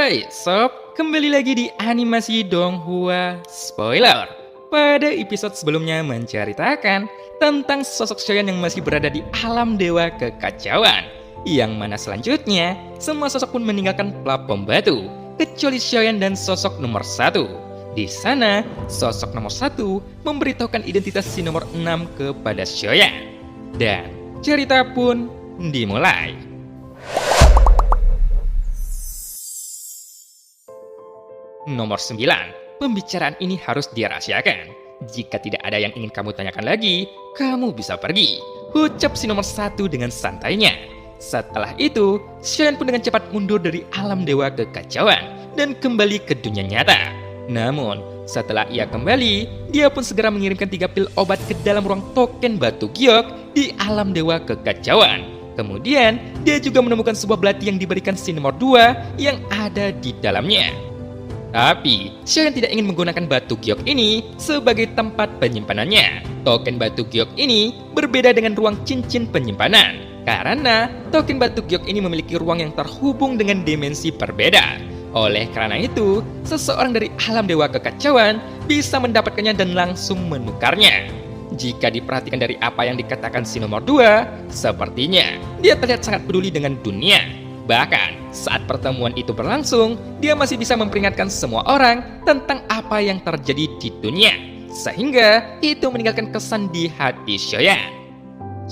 Hai sob, kembali lagi di animasi Donghua Spoiler. Pada episode sebelumnya menceritakan tentang sosok Shoyan yang masih berada di alam dewa kekacauan, yang mana selanjutnya semua sosok pun meninggalkan platform batu kecuali Shoyan dan sosok nomor 1. Di sana, sosok nomor 1 memberitahukan identitas si nomor 6 kepada Shoyan. Dan cerita pun dimulai. Nomor 9, pembicaraan ini harus dirahasiakan. Jika tidak ada yang ingin kamu tanyakan lagi, kamu bisa pergi, ucap si nomor 1 dengan santainya. Setelah itu, Shoyan pun dengan cepat mundur dari alam dewa kekacauan dan kembali ke dunia nyata. Namun, setelah ia kembali, dia pun segera mengirimkan 3 pil obat ke dalam ruang token batu giok di alam dewa kekacauan. Kemudian, dia juga menemukan sebuah belati yang diberikan si nomor 2 yang ada di dalamnya. Tapi, Shoyan tidak ingin menggunakan batu giok ini sebagai tempat penyimpanannya. Token batu giok ini berbeda dengan ruang cincin penyimpanan, karena token batu giok ini memiliki ruang yang terhubung dengan dimensi berbeda. Oleh karena itu, seseorang dari alam dewa kekacauan bisa mendapatkannya dan langsung menukarnya. Jika diperhatikan dari apa yang dikatakan si nomor 2, sepertinya dia terlihat sangat peduli dengan dunia. Bahkan, saat pertemuan itu berlangsung, dia masih bisa memperingatkan semua orang tentang apa yang terjadi di dunia. Sehingga, itu meninggalkan kesan di hati Shoyan.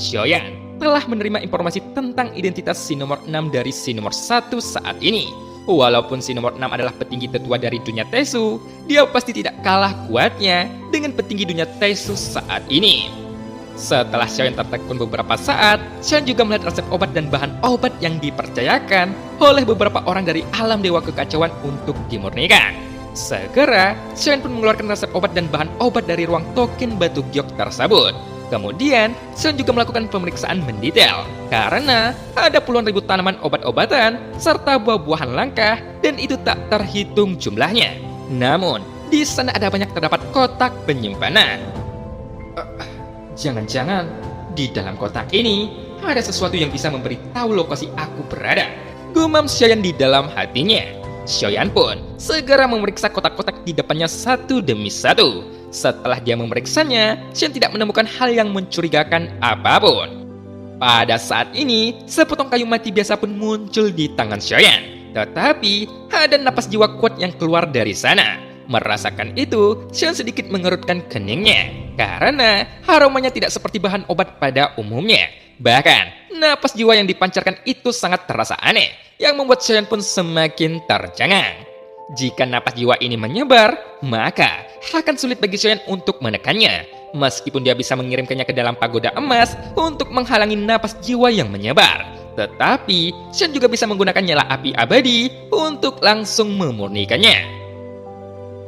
Shoyan telah menerima informasi tentang identitas si nomor 6 dari si nomor 1 saat ini. Walaupun si nomor 6 adalah petinggi tetua dari dunia Tesu, dia pasti tidak kalah kuatnya dengan petinggi dunia Tesu saat ini. Setelah Shoyan tertegun beberapa saat, Shoyan juga melihat resep obat dan bahan obat yang dipercayakan oleh beberapa orang dari alam dewa kekacauan untuk dimurnikan. Segera, Shoyan pun mengeluarkan resep obat dan bahan obat dari ruang token batu giok tersebut. Kemudian, Shoyan juga melakukan pemeriksaan mendetail, karena ada puluhan ribu tanaman obat-obatan serta buah-buahan langka dan itu tak terhitung jumlahnya. Namun, di sana ada banyak terdapat kotak penyimpanan. Jangan-jangan di dalam kotak ini ada sesuatu yang bisa memberitahu lokasi aku berada, gumam Shoyan di dalam hatinya. Shoyan pun segera memeriksa kotak-kotak di depannya satu demi satu. Setelah dia memeriksanya, Shoyan tidak menemukan hal yang mencurigakan apapun. Pada saat ini, sepotong kayu mati biasa pun muncul di tangan Shoyan. Tetapi, ada napas jiwa kuat yang keluar dari sana. Merasakan itu, Shoyan sedikit mengerutkan keningnya, karena aromanya tidak seperti bahan obat pada umumnya. Bahkan, napas jiwa yang dipancarkan itu sangat terasa aneh, yang membuat Shoyan pun semakin tercengang. Jika napas jiwa ini menyebar, maka akan sulit bagi Shoyan untuk menekannya. Meskipun dia bisa mengirimkannya ke dalam pagoda emas untuk menghalangi napas jiwa yang menyebar. Tetapi, Shoyan juga bisa menggunakan nyala api abadi untuk langsung memurnikannya.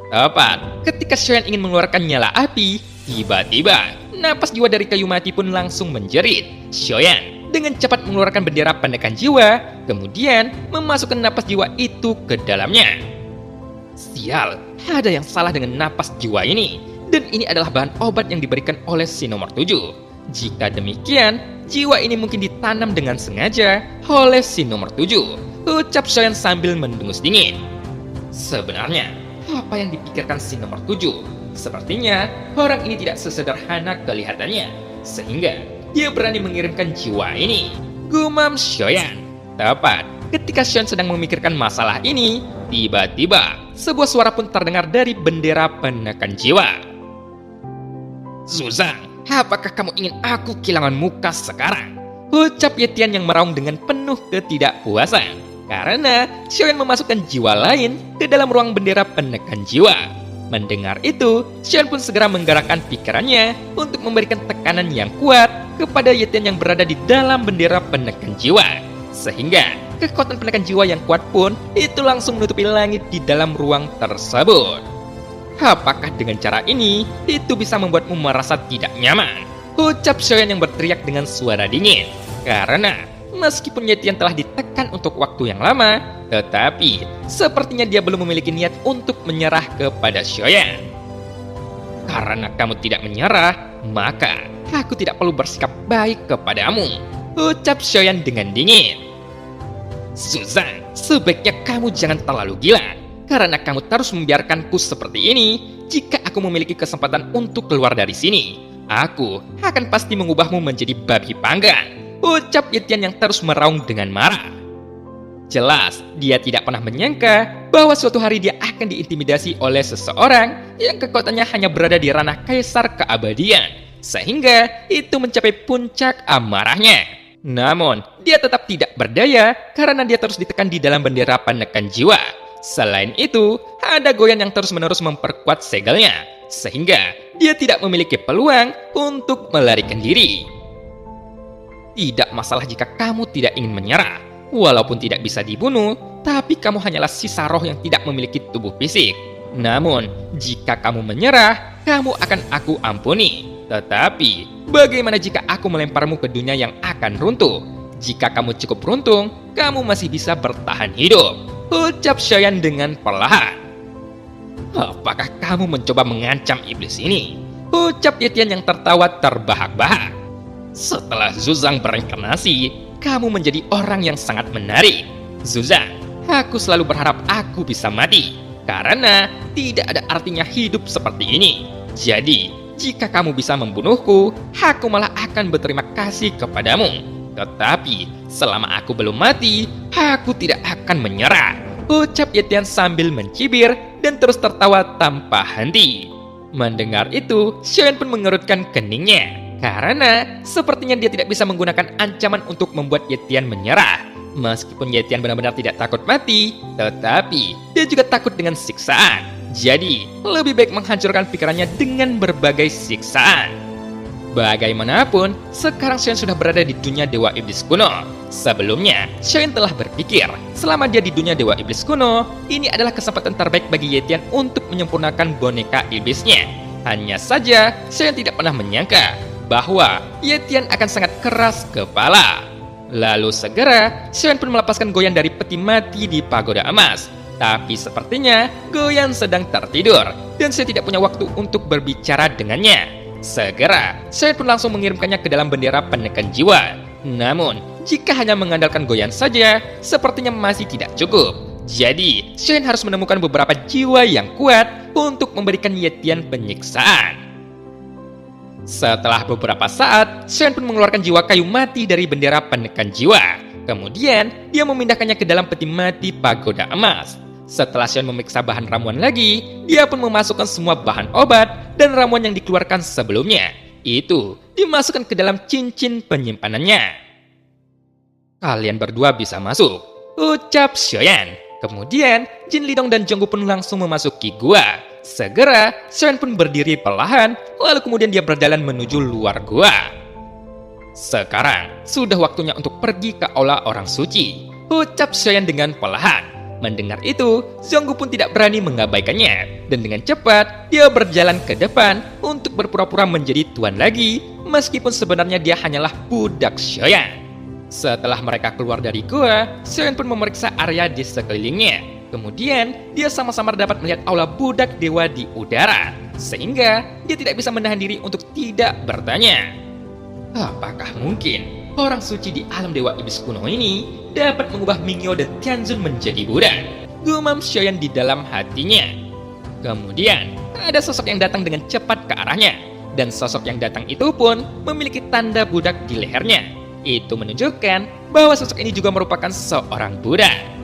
Tepat ketika Shoyan ingin mengeluarkan nyala api, tiba-tiba napas jiwa dari kayu mati pun langsung menjerit. Shoyan dengan cepat mengeluarkan bendera penekan jiwa, kemudian memasukkan napas jiwa itu ke dalamnya. Sial, ada yang salah dengan napas jiwa ini, dan ini adalah bahan obat yang diberikan oleh si nomor 7. Jika demikian, jiwa ini mungkin ditanam dengan sengaja oleh si nomor 7, ucap Shoyan sambil mendengus dingin. Sebenarnya, apa yang dipikirkan si nomor 7? Sepertinya orang ini tidak sesederhana kelihatannya, sehingga dia berani mengirimkan jiwa ini, gumam Shoyan. Tepat ketika Shoyan sedang memikirkan masalah ini, tiba-tiba sebuah suara pun terdengar dari bendera penekan jiwa. Zuzang, apakah kamu ingin aku kehilangan muka sekarang? Ucap Yetian yang meraung dengan penuh ketidakpuasan, karena Shoyan memasukkan jiwa lain ke dalam ruang bendera penekan jiwa. Mendengar itu, Shoyan pun segera menggerakkan pikirannya untuk memberikan tekanan yang kuat kepada Yetian yang berada di dalam bendera penekan jiwa. Sehingga kekuatan penekan jiwa yang kuat pun itu langsung menutupi langit di dalam ruang tersebut. Apakah dengan cara ini, itu bisa membuatmu merasa tidak nyaman? Ucap Shoyan yang berteriak dengan suara dingin. Karena meskipun Yetian telah ditekan untuk waktu yang lama, tetapi sepertinya dia belum memiliki niat untuk menyerah kepada Shoyan. Karena kamu tidak menyerah, maka aku tidak perlu bersikap baik kepadamu, ucap Shoyan dengan dingin. Zuzang, sebaiknya kamu jangan terlalu gila. Karena kamu terus membiarkanku seperti ini, jika aku memiliki kesempatan untuk keluar dari sini, aku akan pasti mengubahmu menjadi babi panggang. Ucap Ye Tian yang terus meraung dengan marah. Jelas, dia tidak pernah menyangka bahwa suatu hari dia akan diintimidasi oleh seseorang yang kekuatannya hanya berada di ranah kaisar keabadian, sehingga itu mencapai puncak amarahnya. Namun, dia tetap tidak berdaya karena dia terus ditekan di dalam bendera penekan jiwa. Selain itu, ada Goyan yang terus-menerus memperkuat segelnya, sehingga dia tidak memiliki peluang untuk melarikan diri. Tidak masalah jika kamu tidak ingin menyerah. Walaupun tidak bisa dibunuh, tapi kamu hanyalah sisa roh yang tidak memiliki tubuh fisik. Namun, jika kamu menyerah, kamu akan aku ampuni. Tetapi, bagaimana jika aku melemparmu ke dunia yang akan runtuh? Jika kamu cukup beruntung, kamu masih bisa bertahan hidup. Ucap Xiaoyan dengan perlahan. Apakah kamu mencoba mengancam iblis ini? Ucap Ye Tian yang tertawa terbahak-bahak. Setelah Zuzang bereinkarnasi, kamu menjadi orang yang sangat menarik. Zuzang, aku selalu berharap aku bisa mati, karena tidak ada artinya hidup seperti ini. Jadi, jika kamu bisa membunuhku, aku malah akan berterima kasih kepadamu. Tetapi, selama aku belum mati, aku tidak akan menyerah. Ucap Ye Tian sambil mencibir dan terus tertawa tanpa henti. Mendengar itu, Xiaoyan pun mengerutkan keningnya. Karena sepertinya dia tidak bisa menggunakan ancaman untuk membuat Ye Tian menyerah. Meskipun Ye Tian benar-benar tidak takut mati, tetapi dia juga takut dengan siksaan. Jadi, lebih baik menghancurkan pikirannya dengan berbagai siksaan. Bagaimanapun, sekarang Xiaoyan sudah berada di dunia Dewa Iblis kuno. Sebelumnya, Xiaoyan telah berpikir, selama dia di dunia Dewa Iblis kuno, ini adalah kesempatan terbaik bagi Ye Tian untuk menyempurnakan boneka iblisnya. Hanya saja, Xiaoyan tidak pernah menyangka bahwa Ye Tian akan sangat keras kepala. Lalu segera, Xiaoyan pun melepaskan Goyan dari peti mati di pagoda emas. Tapi sepertinya Goyan sedang tertidur, dan saya tidak punya waktu untuk berbicara dengannya. Segera, Xiaoyan pun langsung mengirimkannya ke dalam bendera penekan jiwa. Namun, jika hanya mengandalkan Goyan saja, sepertinya masih tidak cukup. Jadi, Xiaoyan harus menemukan beberapa jiwa yang kuat untuk memberikan Ye Tian penyiksaan. Setelah beberapa saat, Xiaoyan pun mengeluarkan jiwa kayu mati dari bendera penekan jiwa. Kemudian, dia memindahkannya ke dalam peti mati pagoda emas. Setelah Xiaoyan memeriksa bahan ramuan lagi, dia pun memasukkan semua bahan obat dan ramuan yang dikeluarkan sebelumnya. Itu dimasukkan ke dalam cincin penyimpanannya. Kalian berdua bisa masuk, ucap Xiaoyan. Kemudian, Jin Lidong dan Jonggu pun langsung memasuki gua. Segera, Xiaoyan pun berdiri perlahan, lalu kemudian dia berjalan menuju luar gua. Sekarang, sudah waktunya untuk pergi ke aula orang suci, ucap Xiaoyan dengan perlahan. Mendengar itu, Zhonggu pun tidak berani mengabaikannya, dan dengan cepat, dia berjalan ke depan untuk berpura-pura menjadi tuan lagi, meskipun sebenarnya dia hanyalah budak Xiaoyan. Setelah mereka keluar dari gua, Xiaoyan pun memeriksa area di sekelilingnya. Kemudian, dia sama-sama dapat melihat aula budak dewa di udara, sehingga dia tidak bisa menahan diri untuk tidak bertanya. Apakah mungkin orang suci di alam dewa iblis kuno ini dapat mengubah Mingyo dan Tianzun menjadi budak? Gumam Xiaoyan di dalam hatinya. Kemudian, ada sosok yang datang dengan cepat ke arahnya, dan sosok yang datang itu pun memiliki tanda budak di lehernya. Itu menunjukkan bahwa sosok ini juga merupakan seorang budak.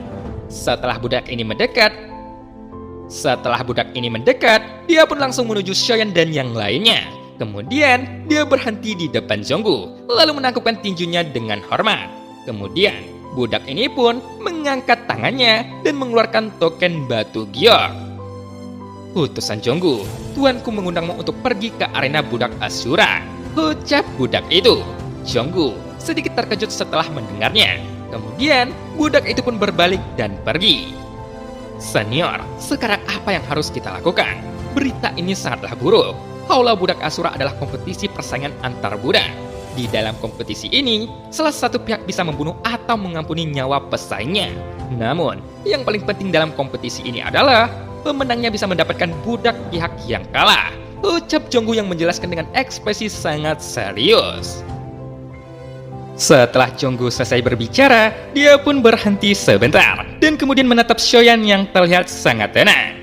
Setelah budak ini mendekat, dia pun langsung menuju Xiaoyan dan yang lainnya. Kemudian, dia berhenti di depan Zhonggu, lalu menangkupkan tinjunya dengan hormat. Kemudian, budak ini pun mengangkat tangannya dan mengeluarkan token batu giok. Utusan Zhonggu, tuanku mengundangmu untuk pergi ke arena budak Asura, ucap budak itu. Zhonggu sedikit terkejut setelah mendengarnya. Kemudian, budak itu pun berbalik dan pergi. Senior, sekarang apa yang harus kita lakukan? Berita ini sangatlah buruk. Aula budak Asura adalah kompetisi persaingan antar budak. Di dalam kompetisi ini, salah satu pihak bisa membunuh atau mengampuni nyawa pesaingnya. Namun, yang paling penting dalam kompetisi ini adalah pemenangnya bisa mendapatkan budak pihak yang kalah, ucap Zhonggu yang menjelaskan dengan ekspresi sangat serius. Setelah Jonggu selesai berbicara, dia pun berhenti sebentar dan kemudian menatap Shoyan yang terlihat sangat tenang.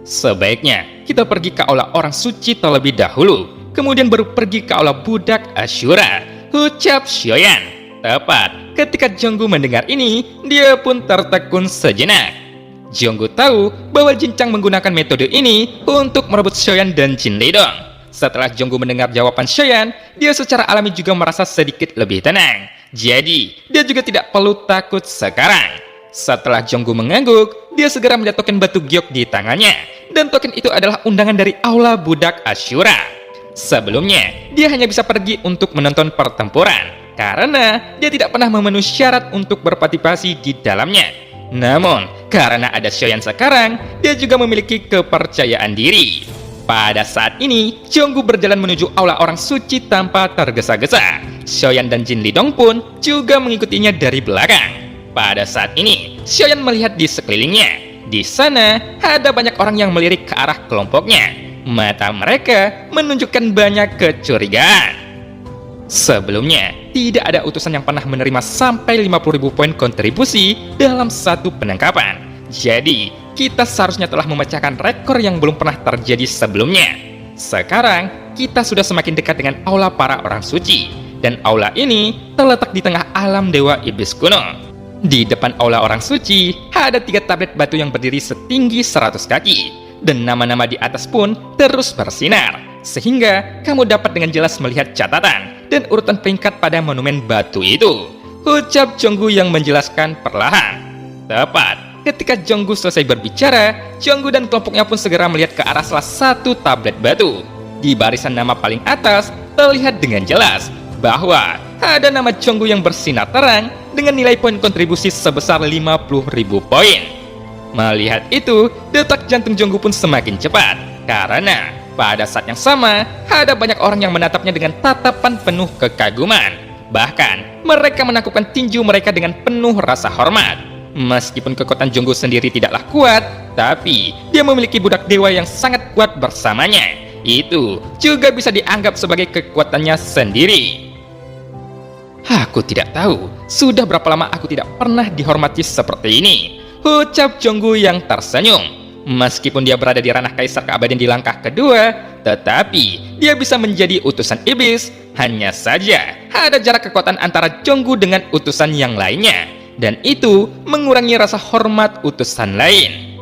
Sebaiknya kita pergi ke aula orang suci terlebih dahulu, kemudian baru pergi ke aula budak Ashura, ucap Shoyan. Tepat ketika Jonggu mendengar ini, dia pun tertekun sejenak. Jonggu tahu bahwa Jinchang menggunakan metode ini untuk merebut Shoyan dan Jin Lidong. Setelah Jonggu mendengar jawaban Shoyan, dia secara alami juga merasa sedikit lebih tenang. Jadi, dia juga tidak perlu takut sekarang. Setelah Jonggu mengangguk, dia segera melihat token batu giok di tangannya. Dan token itu adalah undangan dari aula budak Ashura. Sebelumnya, dia hanya bisa pergi untuk menonton pertempuran, karena dia tidak pernah memenuhi syarat untuk berpartisipasi di dalamnya. Namun, karena ada Shoyan sekarang, dia juga memiliki kepercayaan diri. Pada saat ini, Jonggu berjalan menuju aula orang suci tanpa tergesa-gesa. Shoyan dan Jin Lidong pun juga mengikutinya dari belakang. Pada saat ini, Shoyan melihat di sekelilingnya. Di sana, ada banyak orang yang melirik ke arah kelompoknya. Mata mereka menunjukkan banyak kecurigaan. Sebelumnya, tidak ada utusan yang pernah menerima sampai 50.000 poin kontribusi dalam satu penangkapan. Jadi, kita seharusnya telah memecahkan rekor yang belum pernah terjadi sebelumnya. Sekarang, kita sudah semakin dekat dengan aula para orang suci. Dan aula ini terletak di tengah alam Dewa Iblis kuno. Di depan aula orang suci, ada 3 tablet batu yang berdiri setinggi 100 kaki. Dan nama-nama di atas pun terus bersinar. Sehingga kamu dapat dengan jelas melihat catatan dan urutan peringkat pada monumen batu itu. Ucap Jonggu yang menjelaskan perlahan. Tepat ketika Jonggu selesai berbicara, Jonggu dan kelompoknya pun segera melihat ke arah salah satu tablet batu. Di barisan nama paling atas, terlihat dengan jelas bahwa ada nama Jonggu yang bersinar terang dengan nilai poin kontribusi sebesar 50.000 poin. Melihat itu, detak jantung Jonggu pun semakin cepat, karena pada saat yang sama, ada banyak orang yang menatapnya dengan tatapan penuh kekaguman. Bahkan, mereka menakupkan tinju mereka dengan penuh rasa hormat. Meskipun kekuatan Jonggu sendiri tidaklah kuat, tapi dia memiliki budak dewa yang sangat kuat bersamanya. Itu juga bisa dianggap sebagai kekuatannya sendiri. Aku tidak tahu, sudah berapa lama aku tidak pernah dihormati seperti ini, ucap Jonggu yang tersenyum. Meskipun dia berada di ranah Kaisar Keabadian di langkah kedua, tetapi dia bisa menjadi utusan iblis. Hanya saja ada jarak kekuatan antara Jonggu dengan utusan yang lainnya. Dan itu mengurangi rasa hormat utusan lain.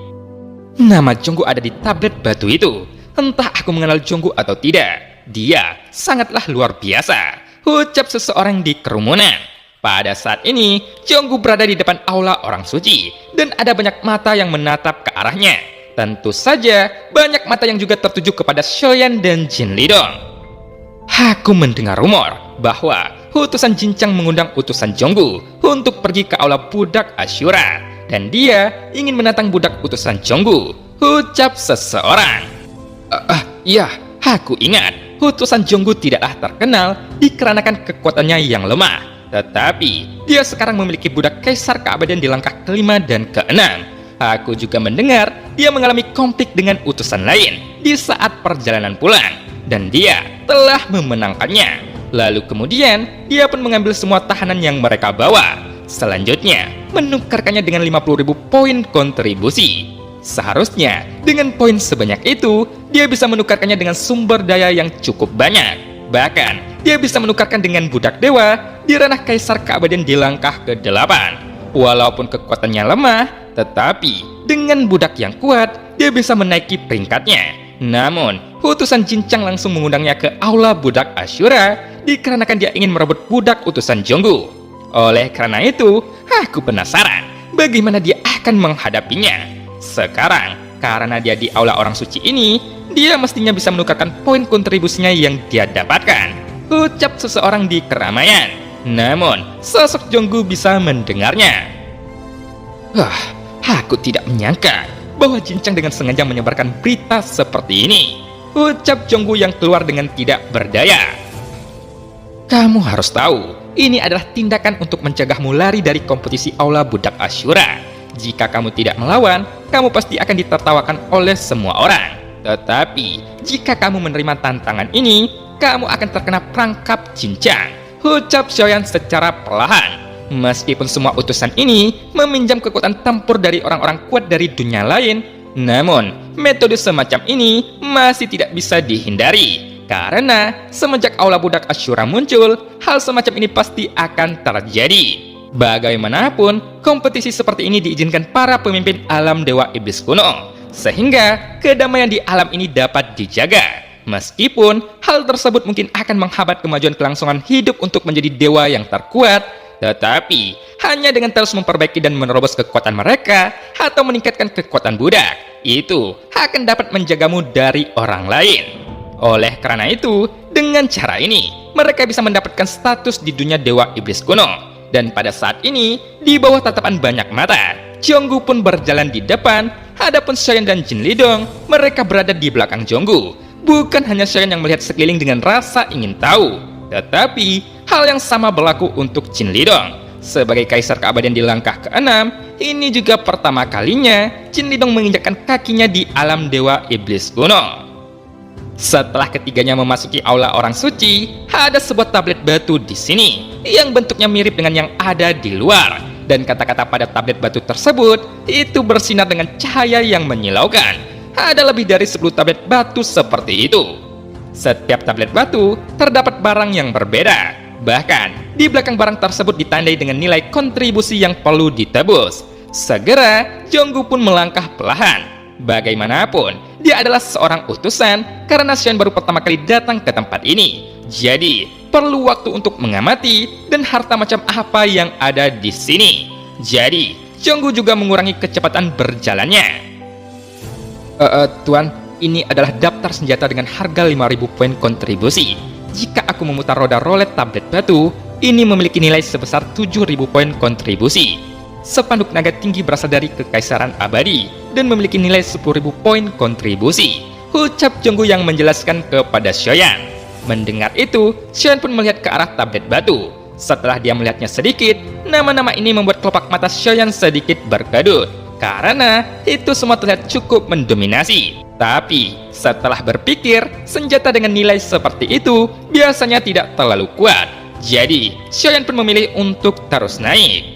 Nama Jonggu ada di tablet batu itu. Entah aku mengenal Jonggu atau tidak, dia sangatlah luar biasa, ucap seseorang di kerumunan. Pada saat ini, Jonggu berada di depan aula orang suci, dan ada banyak mata yang menatap ke arahnya. Tentu saja, banyak mata yang juga tertuju kepada Shoyan dan Jin Lidong. Aku mendengar rumor bahwa utusan Jinchang mengundang utusan Jonggu untuk pergi ke aula budak Ashura, dan dia ingin menantang budak utusan Jonggu, ucap seseorang. Iya, aku ingat, utusan Jonggu tidaklah terkenal dikarenakan kekuatannya yang lemah, tetapi dia sekarang memiliki budak Kaisar Keabadian di langkah kelima dan keenam. Aku juga mendengar dia mengalami konflik dengan utusan lain di saat perjalanan pulang, dan dia telah memenangkannya. Lalu kemudian, dia pun mengambil semua tahanan yang mereka bawa. Selanjutnya, menukarkannya dengan 50.000 poin kontribusi. Seharusnya, dengan poin sebanyak itu, dia bisa menukarkannya dengan sumber daya yang cukup banyak. Bahkan, dia bisa menukarkan dengan budak dewa di ranah Kaisar Keabadian di langkah ke-8. Walaupun kekuatannya lemah, tetapi dengan budak yang kuat, dia bisa menaiki peringkatnya. Namun, utusan Jinchang langsung mengundangnya ke aula budak Ashura dikarenakan dia ingin merebut budak utusan Jonggu. Oleh karena itu, aku penasaran bagaimana dia akan menghadapinya. Sekarang, karena dia di aula orang suci ini, dia mestinya bisa menukarkan poin kontribusinya yang dia dapatkan, ucap seseorang di keramaian. Namun, sosok Jonggu bisa mendengarnya. Aku tidak menyangka bahwa Jinchang dengan sengaja menyebarkan berita seperti ini, ucap Jonggu yang keluar dengan tidak berdaya. Kamu harus tahu, ini adalah tindakan untuk mencegahmu lari dari kompetisi aula budak Ashura. Jika kamu tidak melawan, kamu pasti akan ditertawakan oleh semua orang. Tetapi, jika kamu menerima tantangan ini, kamu akan terkena perangkap Jinchang, ucap Xiaoyan secara perlahan. Meskipun semua utusan ini meminjam kekuatan tempur dari orang-orang kuat dari dunia lain, namun metode semacam ini masih tidak bisa dihindari. Karena semenjak Aula Budak Ashura muncul, hal semacam ini pasti akan terjadi. Bagaimanapun, kompetisi seperti ini diizinkan para pemimpin alam Dewa Iblis kuno, sehingga kedamaian di alam ini dapat dijaga. Meskipun hal tersebut mungkin akan menghambat kemajuan kelangsungan hidup untuk menjadi dewa yang terkuat, tetapi hanya dengan terus memperbaiki dan menerobos kekuatan mereka atau meningkatkan kekuatan budak, itu akan dapat menjagamu dari orang lain. Oleh karena itu, dengan cara ini, mereka bisa mendapatkan status di dunia Dewa Iblis kuno. Dan pada saat ini, di bawah tatapan banyak mata, Jonggu pun berjalan di depan, adapun Xiaoyan dan Jin Lidong, mereka berada di belakang Jonggu. Bukan hanya Xiaoyan yang melihat sekeliling dengan rasa ingin tahu, tetapi hal yang sama berlaku untuk Jin Lidong. Sebagai kaisar keabadian di langkah ke-6, ini juga pertama kalinya Jin Lidong menginjakkan kakinya di alam Dewa Iblis kuno. Setelah ketiganya memasuki aula orang suci, ada sebuah tablet batu di sini yang bentuknya mirip dengan yang ada di luar, dan kata-kata pada tablet batu tersebut itu bersinar dengan cahaya yang menyilaukan. Ada lebih dari 10 tablet batu seperti itu. Setiap tablet batu terdapat barang yang berbeda. Bahkan di belakang barang tersebut ditandai dengan nilai kontribusi yang perlu ditebus. Segera Jonggu pun melangkah perlahan. Bagaimanapun, dia adalah seorang utusan karena Xiaoyan baru pertama kali datang ke tempat ini. Jadi, perlu waktu untuk mengamati dan harta macam apa yang ada di sini. Jadi, Jonggu juga mengurangi kecepatan berjalannya. Tuan, ini adalah daftar senjata dengan harga 5.000 poin kontribusi. Jika aku memutar roda rolet tablet batu, ini memiliki nilai sebesar 7.000 poin kontribusi. Spanduk naga tinggi berasal dari Kekaisaran Abadi dan memiliki nilai 10.000 poin kontribusi, ucap Jonggu yang menjelaskan kepada Xiaoyan. Mendengar itu, Xiaoyan pun melihat ke arah tablet batu. Setelah dia melihatnya sedikit, nama-nama ini membuat kelopak mata Xiaoyan sedikit berkedut, karena itu semua terlihat cukup mendominasi. Tapi setelah berpikir, senjata dengan nilai seperti itu biasanya tidak terlalu kuat. Jadi, Xiaoyan pun memilih untuk terus naik.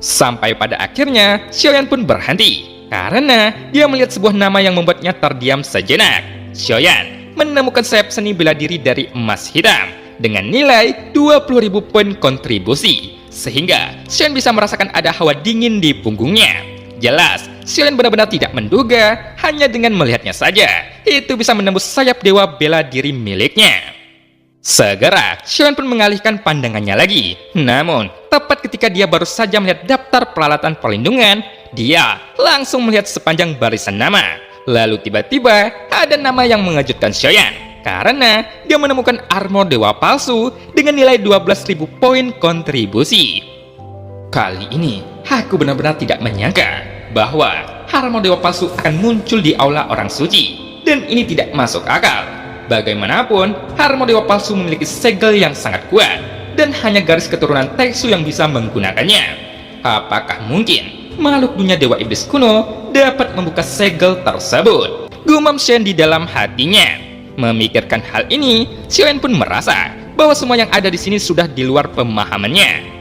Sampai pada akhirnya, Xiaoyan pun berhenti karena dia melihat sebuah nama yang membuatnya terdiam sejenak. Xiaoyan menemukan sayap seni bela diri dari emas hitam dengan nilai 20.000 poin kontribusi, sehingga Xiaoyan bisa merasakan ada hawa dingin di punggungnya. Jelas, Xiaoyan benar-benar tidak menduga hanya dengan melihatnya saja itu bisa menembus sayap dewa bela diri miliknya. Segera, Xiaoyan pun mengalihkan pandangannya lagi. Namun, tepat ketika dia baru saja melihat daftar peralatan perlindungan, dia langsung melihat sepanjang barisan nama. Lalu tiba-tiba, ada nama yang mengejutkan Xiaoyan, karena dia menemukan armor dewa palsu dengan nilai 12.000 poin kontribusi. Kali ini, aku benar-benar tidak menyangka bahwa armor dewa palsu akan muncul di aula orang suci, dan ini tidak masuk akal. Bagaimanapun, armor dewa palsu memiliki segel yang sangat kuat, dan hanya garis keturunan Taixu yang bisa menggunakannya. Apakah mungkin makhluk dunia Dewa Iblis kuno dapat membuka segel tersebut? Gumam Xiaoyan di dalam hatinya. Memikirkan hal ini, Xiaoyan pun merasa bahwa semua yang ada di sini sudah di luar pemahamannya.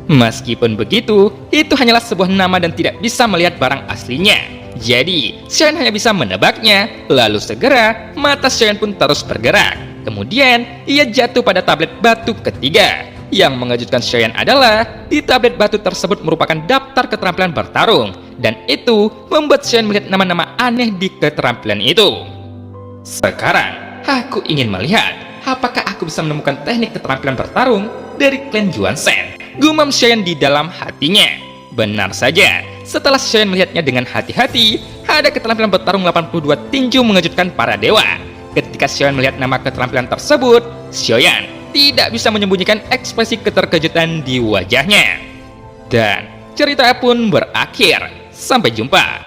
Meskipun begitu, itu hanyalah sebuah nama dan tidak bisa melihat barang aslinya. Jadi, Xiaoyan hanya bisa menebaknya. Lalu segera, mata Xiaoyan pun terus bergerak. Kemudian, ia jatuh pada tablet batu ketiga. Yang mengejutkan Xiaoyan adalah, di tablet batu tersebut merupakan daftar keterampilan bertarung. Dan itu membuat Xiaoyan melihat nama-nama aneh di keterampilan itu. Sekarang, aku ingin melihat apakah aku bisa menemukan teknik keterampilan bertarung dari klan Juansen. Gumam Xiaoyan di dalam hatinya. Benar saja, setelah Xiaoyan melihatnya dengan hati-hati, ada keterampilan bertarung 82 tinju mengejutkan para dewa. Ketika Xiaoyan melihat nama keterampilan tersebut, Xiaoyan tidak bisa menyembunyikan ekspresi keterkejutan di wajahnya. Dan cerita pun berakhir. Sampai jumpa.